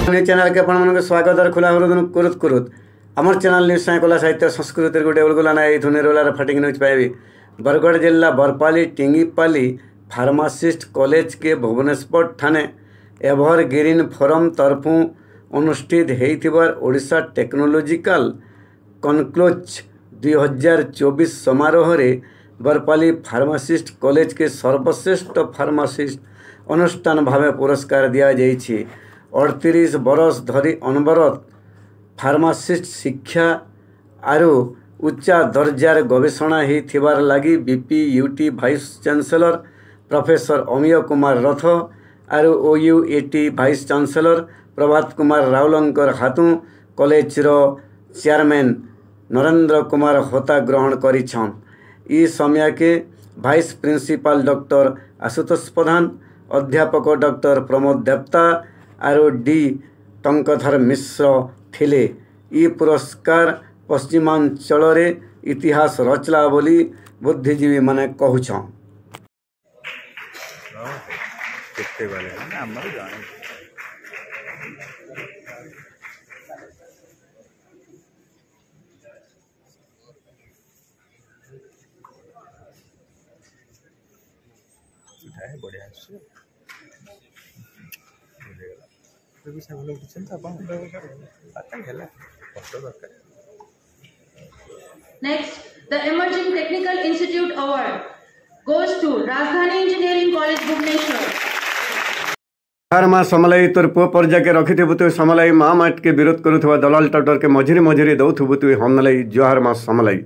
News channel के अपन स्वागत और खुला हृदय कुरुत कुरुत आमर चैनल न्यूज कला साहित्य संस्कृति गोटे उलगुला ना धुनी रोलार फाटिंग न्यूज पाइबी। बरगढ़ जिला बरपाली टिंगीपाली फार्मासिस्ट कॉलेज के भुवनेश्वर ठाणे एभर ग्रीन फोरम तरफु अनुष्ठित होइथिबार ओडिशा टेक्नोलॉजिकल कनक्लोज 2024 समारोह रे बरपाली फार्मासिस्ट कॉलेज के सर्वश्रेष्ठ फार्मासिस्ट अनुष्ठान भावे पुरस्कार दिया जाइछि। 38 बरस धरी अनवरत फार्मासिस्ट शिक्षा आरु उच्चा दर्जार गवेषणा होइथिबार लागि BPUT vice chancellor professor अमीय Kumar रथ आरु OUAT vice chancellor Prabhat Kumar राउलंकर Hathu college रो चेयरमैन नरेंद्र कुमार होता ग्रहण करिछन। ई समय के वाइस प्रिंसिपल डॉक्टर आशुतोष प्रधान, अध्यापक डॉक्टर प्रमोद देवता आरो डी टंकधर मिश्र थिले। ई पुरस्कार पश्चिमांचल रे इतिहास रचला बोली बुद्धिजीवी माने कहूछन। बढ़िया Next, the Emerging Technical Institute Award goes to Rajdhani Engineering College, Bhubaneswar. हर माँ समलाई तोर पुओ पर्जा के रखी थी समलाई माँ माट के विरोध करुवा दलाल टटर के मझिरी मझिरी दौथु बुतु हम जुहार माँ समलाई।